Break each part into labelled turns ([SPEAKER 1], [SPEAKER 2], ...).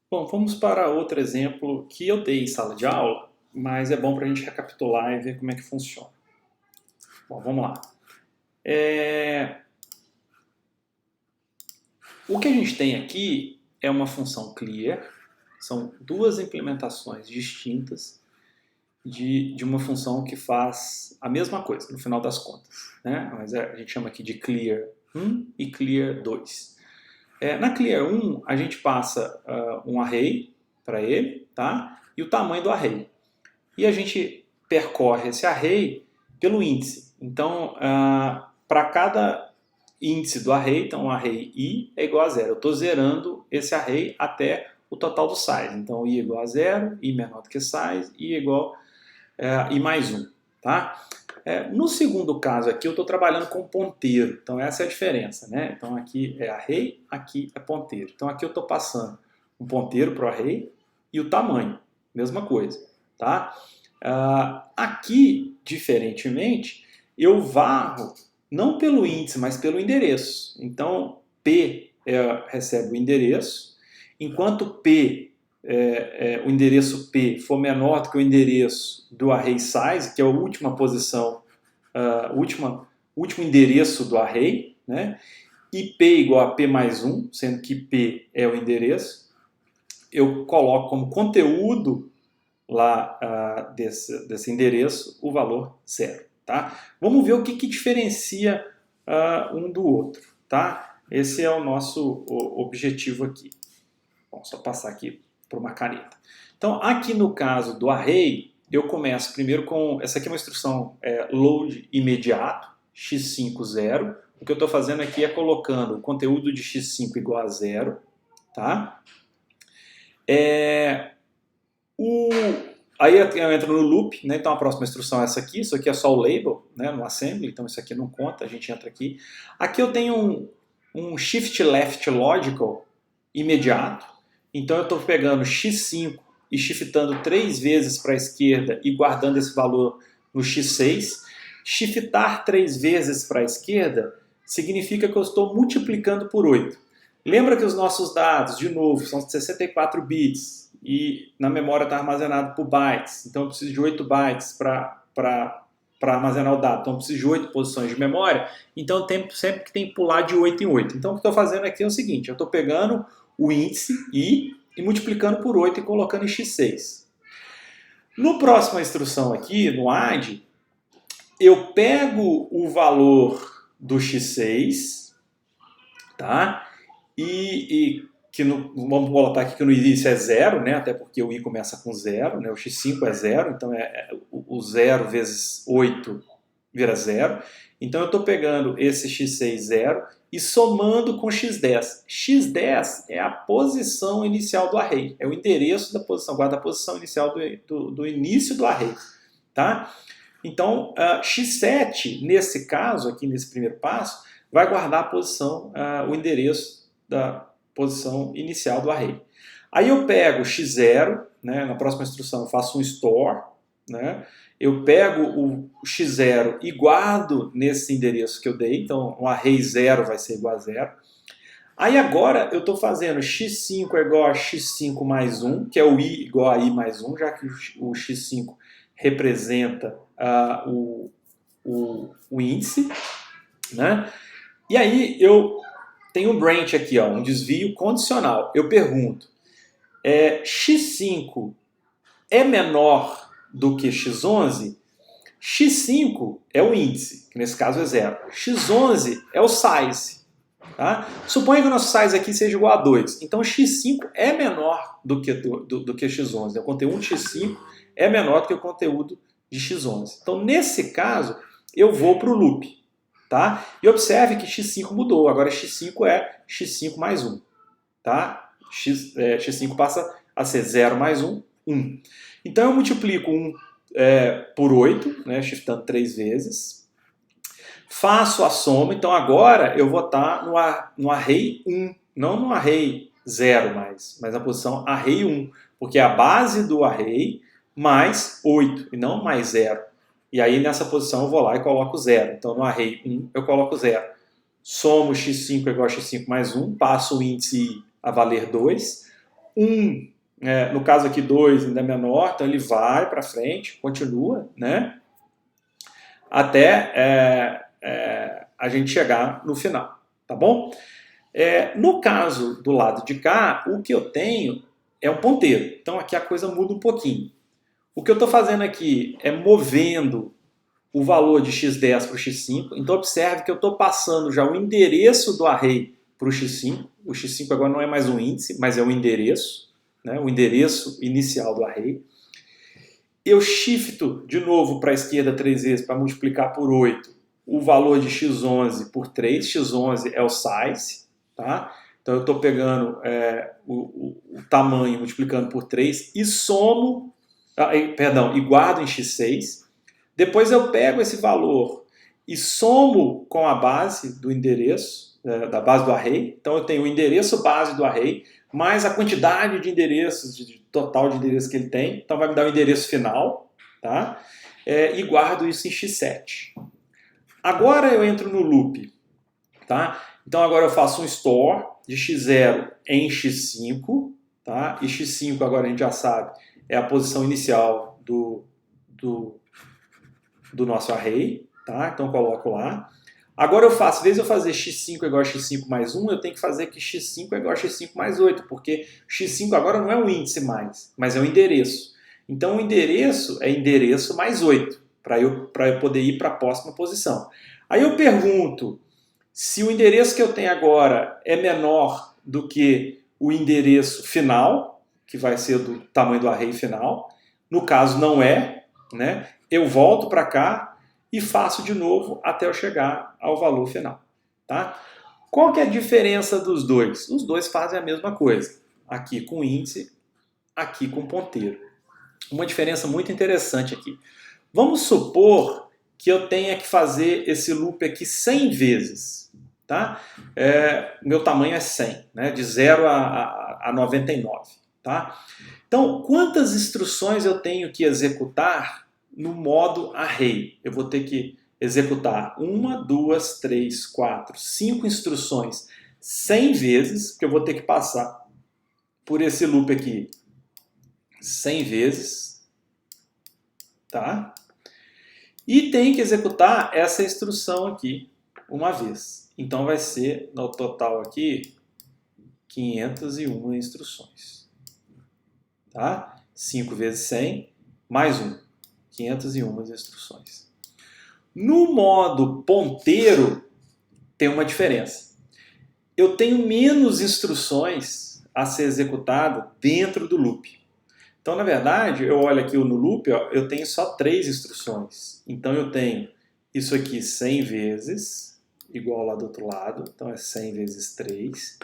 [SPEAKER 1] Bom, vamos para outro exemplo que eu dei em sala de aula, mas é bom para a gente recapitular e ver como é que funciona. Bom, vamos lá. O que a gente tem aqui é uma função clear, são duas implementações distintas de uma função que faz a mesma coisa, no final das contas, né? Mas a gente chama aqui de clear 1 e clear 2. Na clear 1, a gente passa um array para ele, tá? E o tamanho do array. E a gente percorre esse array pelo índice. Então, para cada índice do array, então o array i é igual a zero. Eu estou zerando esse array até o total do size. Então, i é igual a zero, i menor do que size, i é igual a i mais 1. Tá? No segundo caso aqui, eu estou trabalhando com ponteiro. Então, essa é a diferença. Né? Então, aqui é array, aqui é ponteiro. Então, aqui eu estou passando um ponteiro para o array e o tamanho. Mesma coisa. Tá? Aqui, diferentemente, eu varro não pelo índice, mas pelo endereço. Então, P recebe o endereço, enquanto P, o endereço P for menor do que o endereço do array size, que é a última posição, último endereço do array, né? E P igual a P mais 1, sendo que P é o endereço, eu coloco como conteúdo lá desse endereço o valor 0. Tá? Vamos ver o que diferencia um do outro. Tá? Esse é o nosso objetivo aqui. Bom, só passar aqui por uma caneta. Então, aqui no caso do array, eu começo primeiro com... Essa aqui é uma instrução load imediato, x5, 0. O que eu estou fazendo aqui é colocando o conteúdo de x5 igual a 0. Tá? Aí eu entro no loop, né? Então a próxima instrução é essa aqui, isso aqui é só o label, né? No assembly, então isso aqui não conta, a gente entra aqui. Aqui eu tenho um shift left logical imediato, então eu estou pegando x5 e shiftando 3 vezes para a esquerda e guardando esse valor no x6. Shiftar 3 vezes para a esquerda significa que eu estou multiplicando por 8. Lembra que os nossos dados, de novo, são 64 bits, e na memória está armazenado por bytes, então eu preciso de 8 bytes para armazenar o dado, então eu preciso de 8 posições de memória, então sempre que tem que pular de 8 em 8. Então o que eu estou fazendo aqui é o seguinte, eu estou pegando o índice i e multiplicando por 8 e colocando em x6. No próxima instrução aqui, no add, eu pego o valor do x6, tá? Vamos colocar aqui que no início é 0, né? Até porque o i começa com 0, né? O x5 é 0, então o 0 vezes 8 vira 0. Então eu estou pegando esse x6 0 e somando com x10. x10 é a posição inicial do array, é o endereço da posição, guarda a posição inicial do início do array. Tá? Então, x7, nesse caso, aqui nesse primeiro passo, vai guardar a posição, o endereço da posição inicial do array. Aí eu pego x0, né, na próxima instrução eu faço um store, né, eu pego o x0 e guardo nesse endereço que eu dei, então o array 0 vai ser igual a 0. Aí agora eu estou fazendo x5 é igual a x5 mais 1, que é o i igual a i mais 1, já que o x5 representa o índice, né? E aí eu tenho um branch aqui, ó, um desvio condicional. Eu pergunto, x5 é menor do que x11? x5 é o índice, que nesse caso é 0. x11 é o size. Tá? Suponha que o nosso size aqui seja igual a 2. Então x5 é menor do que x11. O conteúdo de x5 é menor do que o conteúdo de x11. Então, nesse caso, eu vou para o loop. Tá? E observe que x5 mudou. Agora x5 é x5 mais 1. Tá? X5 passa a ser 0 mais 1, 1. Então eu multiplico 1 por 8, né, shiftando 3 vezes. Faço a soma, então agora eu vou estar no array 1, não no array 0 mais, mas na posição array 1, porque é a base do array mais 8 e não mais 0. E aí nessa posição eu vou lá e coloco 0. Então no array 1 eu coloco 0. Somo x5 igual a x5 mais 1, passo o índice a valer 2. 1, no caso aqui 2 ainda é menor, então ele vai para frente, continua, né? Até a gente chegar no final, tá bom? No caso do lado de cá, o que eu tenho é um ponteiro. Então aqui a coisa muda um pouquinho. O que eu estou fazendo aqui é movendo o valor de x10 para o x5. Então observe que eu estou passando já o endereço do array para o x5. O x5 agora não é mais um índice, mas é o endereço, né? O endereço inicial do array. Eu shifto de novo para a esquerda 3 vezes para multiplicar por 8 o valor de x11 por 3. x11 é o size, tá? Então eu estou pegando o tamanho multiplicando por 3 e somo, e guardo em x6. Depois eu pego esse valor e somo com a base do endereço, da base do array. Então eu tenho o endereço base do array, mais a quantidade de endereços, total de endereços que ele tem. Então vai me dar o endereço final, tá? E guardo isso em x7. Agora eu entro no loop, tá? Então agora eu faço um store de x0 em x5, tá? E x5 agora a gente já sabe, é a posição inicial do nosso array, tá? Então eu coloco lá. Agora eu faço, em vez de eu fazer x5 igual a x5 mais 1, eu tenho que fazer que x5 é igual a x5 mais 8, porque x5 agora não é um índice mais, mas é um endereço. Então o endereço é endereço mais 8, para eu poder ir para a próxima posição. Aí eu pergunto se o endereço que eu tenho agora é menor do que o endereço final, que vai ser do tamanho do array final. No caso não é, né? Eu volto para cá e faço de novo até eu chegar ao valor final, tá? Qual que é a diferença dos dois? Os dois fazem a mesma coisa. Aqui com índice, aqui com ponteiro. Uma diferença muito interessante aqui. Vamos supor que eu tenha que fazer esse loop aqui 100 vezes, tá? Meu tamanho é 100, né? De 0 a 99, tá? Então, quantas instruções eu tenho que executar no modo array? Eu vou ter que executar 1, 2, 3, 4, 5 instruções 100 vezes, porque eu vou ter que passar por esse loop aqui 100 vezes, tá? E tem que executar essa instrução aqui uma vez. Então vai ser, no total aqui, 501 instruções. Tá? 5 vezes 100, mais 1. 501 instruções. No modo ponteiro, tem uma diferença. Eu tenho menos instruções a ser executada dentro do loop. Então, na verdade, eu olho aqui no loop, ó, eu tenho só 3 instruções. Então, eu tenho isso aqui 100 vezes, igual lá do outro lado. Então, é 100 vezes 3.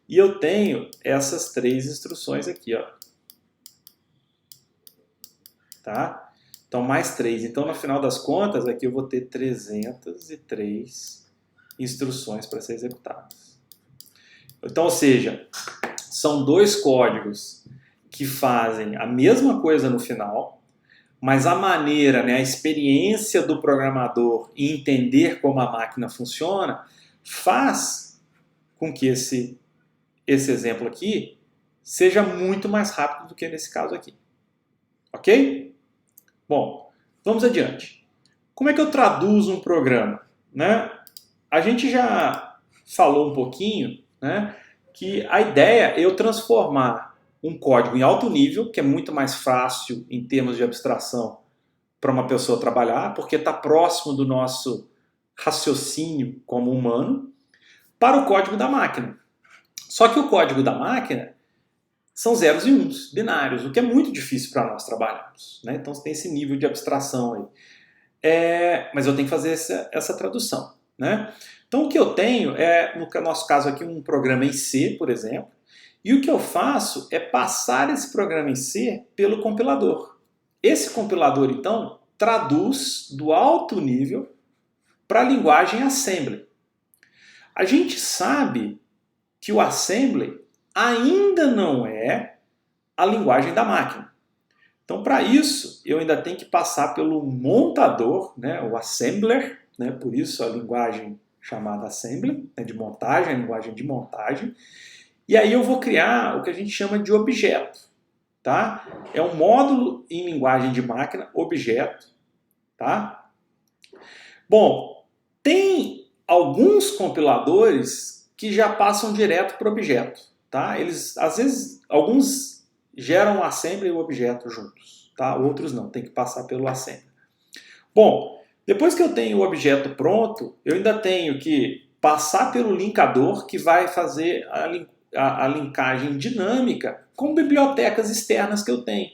[SPEAKER 1] E eu tenho essas 3 instruções aqui, ó. Tá? Então, mais 3. Então, no final das contas, aqui eu vou ter 303 instruções para ser executadas. Então, ou seja, são 2 códigos que fazem a mesma coisa no final, mas a maneira, né, a experiência do programador em entender como a máquina funciona faz com que esse exemplo aqui seja muito mais rápido do que nesse caso aqui. Ok? Bom, vamos adiante. Como é que eu traduzo um programa? Né? A gente já falou um pouquinho, né, que a ideia é eu transformar um código em alto nível, que é muito mais fácil em termos de abstração para uma pessoa trabalhar, porque está próximo do nosso raciocínio como humano, para o código da máquina. Só que o código da máquina são zeros e uns, binários, o que é muito difícil para nós trabalharmos. Né? Então você tem esse nível de abstração aí. Mas eu tenho que fazer essa tradução. Né? Então o que eu tenho é, no nosso caso aqui, um programa em C, por exemplo, e o que eu faço é passar esse programa em C pelo compilador. Esse compilador, então, traduz do alto nível para a linguagem assembly. A gente sabe que o assembly ainda não é a linguagem da máquina. Então, para isso, eu ainda tenho que passar pelo montador, né, o assembler, né, por isso a linguagem chamada assembly, né, de montagem, a linguagem de montagem. E E aí eu vou criar o que a gente chama de objeto. Tá? É um módulo em linguagem de máquina, objeto. Tá? Bom, tem alguns compiladores que já passam direto para o objeto. Tá? Eles, às vezes, alguns geram o assembly e o objeto juntos. Tá? Outros não, tem que passar pelo assembly. Bom, depois que eu tenho o objeto pronto, eu ainda tenho que passar pelo linkador que vai fazer a linkagem dinâmica com bibliotecas externas que eu tenho.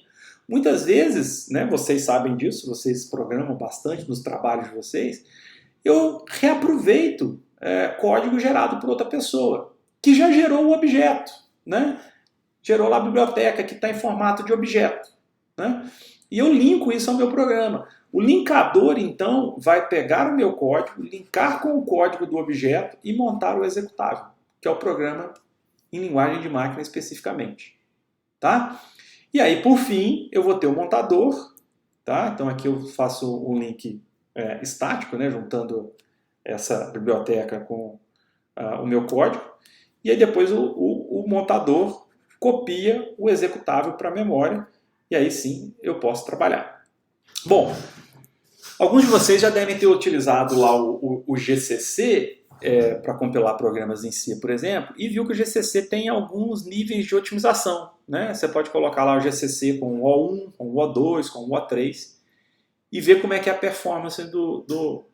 [SPEAKER 1] Muitas vezes, né, vocês sabem disso, vocês programam bastante nos trabalhos de vocês, eu reaproveito código gerado por outra pessoa, que já gerou o objeto, né? Gerou lá a biblioteca que está em formato de objeto, né? E eu linko isso ao meu programa. O linkador, então, vai pegar o meu código, linkar com o código do objeto e montar o executável, que é o programa em linguagem de máquina especificamente. Tá? E aí, por fim, eu vou ter o montador. Tá? Então aqui eu faço um link estático, né, juntando essa biblioteca com o meu código. E aí depois o montador copia o executável para a memória. E aí sim eu posso trabalhar. Bom, alguns de vocês já devem ter utilizado lá o GCC para compilar programas em C, por exemplo, e viu que o GCC tem alguns níveis de otimização. Né? Você pode colocar lá o GCC com o O1, com o O2, com o O3 e ver como é que é a performance do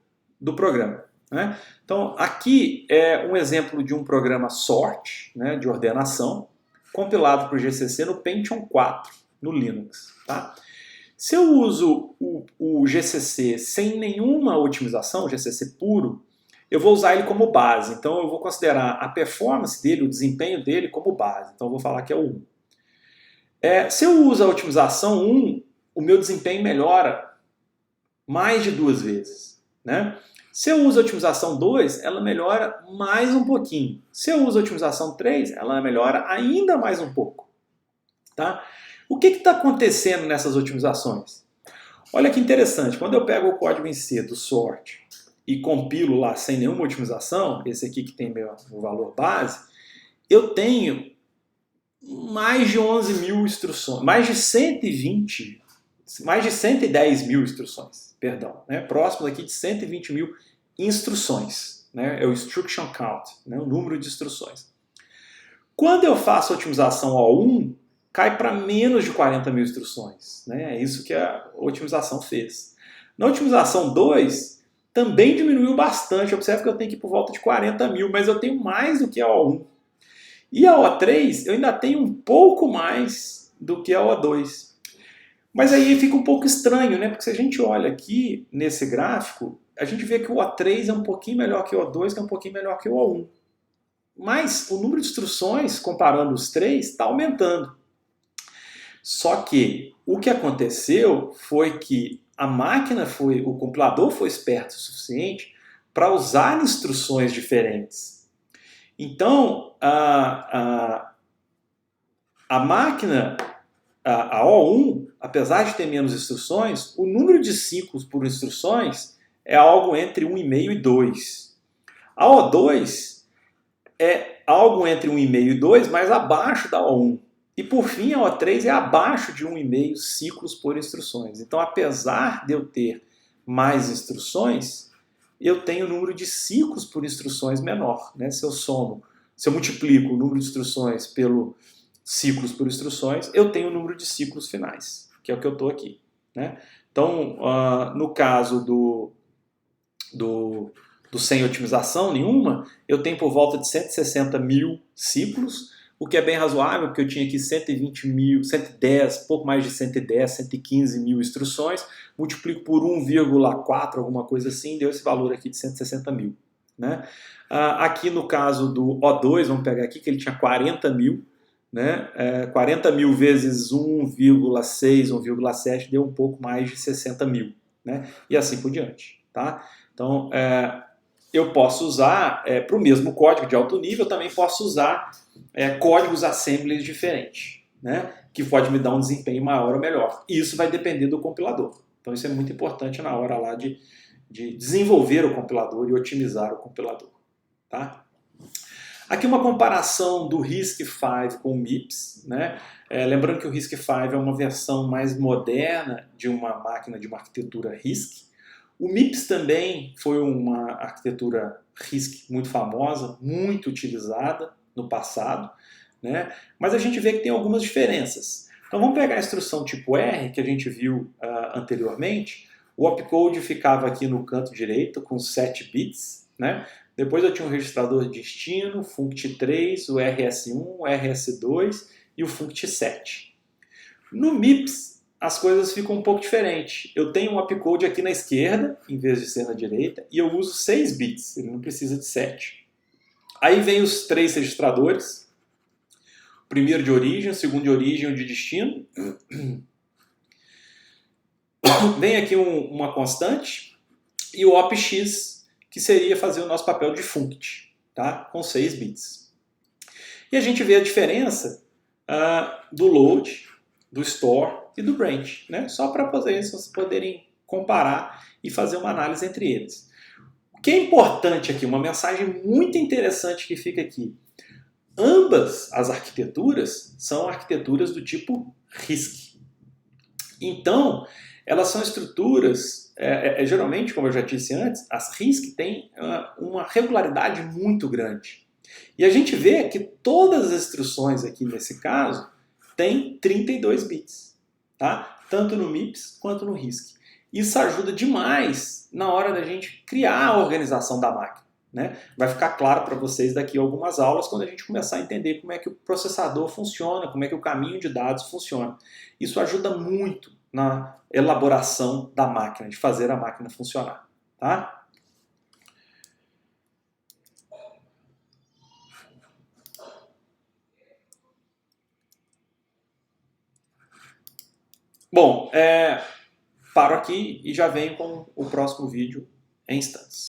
[SPEAKER 1] programa. Né? Então, aqui é um exemplo de um programa sort, né, de ordenação, compilado para o GCC no Pentium 4, no Linux. Tá? Se eu uso o GCC sem nenhuma otimização, o GCC puro, eu vou usar ele como base. Então eu vou considerar a performance dele, o desempenho dele como base. Então eu vou falar que é o 1. Se eu uso a otimização 1, o meu desempenho melhora mais de 2 vezes. Né? Se eu uso a otimização 2, ela melhora mais um pouquinho. Se eu uso a otimização 3, ela melhora ainda mais um pouco. Tá? O que está acontecendo nessas otimizações? Olha que interessante, quando eu pego o código em C do sort e compilo lá sem nenhuma otimização, esse aqui que tem o valor base, eu tenho mais de 11 mil instruções, mais de 120, mais de 110 mil instruções, perdão, né? Próximo aqui de 120 mil instruções, né? É o instruction count, né? O número de instruções. Quando eu faço a otimização O1, cai para menos de 40 mil instruções. Né? É isso que a otimização fez. Na otimização 2, também diminuiu bastante. Observe que eu tenho que ir por volta de 40 mil, mas eu tenho mais do que a O1. E a O3, eu ainda tenho um pouco mais do que a O2. Mas aí fica um pouco estranho, né? Porque se a gente olha aqui nesse gráfico, a gente vê que o O3 é um pouquinho melhor que o O2, que é um pouquinho melhor que o O1. Mas o número de instruções, comparando os três, está aumentando. Só que o que aconteceu foi que o compilador foi esperto o suficiente para usar instruções diferentes. Então, a máquina, a O1, apesar de ter menos instruções, o número de ciclos por instruções é algo entre 1,5 e 2. A O2 é algo entre 1,5 e 2, mas abaixo da O1. E por fim, a O3 é abaixo de 1,5 ciclos por instruções. Então, apesar de eu ter mais instruções, eu tenho o número de ciclos por instruções menor. Né? Se eu multiplico o número de instruções pelo ciclos por instruções, eu tenho o número de ciclos finais, que é o que eu estou aqui. Né? Então, no caso do sem otimização nenhuma, eu tenho por volta de 160 mil ciclos, o que é bem razoável, porque eu tinha aqui 120 mil, 110, pouco mais de 110, 115 mil instruções, multiplico por 1,4, alguma coisa assim, deu esse valor aqui de 160 mil. Né? Aqui no caso do O2, vamos pegar aqui, que ele tinha 40 mil, né? 40 mil vezes 1,6, 1,7 deu um pouco mais de 60 mil. Né? E assim por diante. Tá? Então, eu posso usar, para o mesmo código de alto nível, eu também posso usar códigos assembly diferentes, né? Que pode me dar um desempenho maior ou melhor. E isso vai depender do compilador. Então isso é muito importante na hora lá de desenvolver o compilador e otimizar o compilador. Tá? Aqui uma comparação do RISC-V com o MIPS, né? Lembrando que o RISC-V é uma versão mais moderna de uma máquina de uma arquitetura RISC. O MIPS também foi uma arquitetura RISC muito famosa, muito utilizada no passado, né? Mas a gente vê que tem algumas diferenças. Então vamos pegar a instrução tipo R, que a gente viu anteriormente. O opcode ficava aqui no canto direito com 7 bits, né? Depois eu tinha um registrador de destino, funct3, o rs1, o rs2 e o funct7. No MIPS, as coisas ficam um pouco diferentes. Eu tenho um opcode aqui na esquerda, em vez de ser na direita, e eu uso 6 bits, ele não precisa de 7. Aí vem os 3 registradores, o primeiro de origem, o segundo de origem e o de destino. Vem aqui uma constante e o opx, que seria fazer o nosso papel de funct, tá? Com 6 bits. E a gente vê a diferença do load, do store e do branch, né? Só para vocês poderem comparar e fazer uma análise entre eles. O que é importante aqui, uma mensagem muito interessante que fica aqui. Ambas as arquiteturas são arquiteturas do tipo RISC. Então, elas são estruturas, geralmente, como eu já disse antes, as RISC têm uma regularidade muito grande. E a gente vê que todas as instruções aqui, nesse caso, têm 32 bits, tá? Tanto no MIPS quanto no RISC. Isso ajuda demais na hora da gente criar a organização da máquina, né? Vai ficar claro para vocês daqui a algumas aulas quando a gente começar a entender como é que o processador funciona, como é que o caminho de dados funciona. Isso ajuda muito na elaboração da máquina, de fazer a máquina funcionar, tá? Bom, paro aqui e já venho com o próximo vídeo em instantes.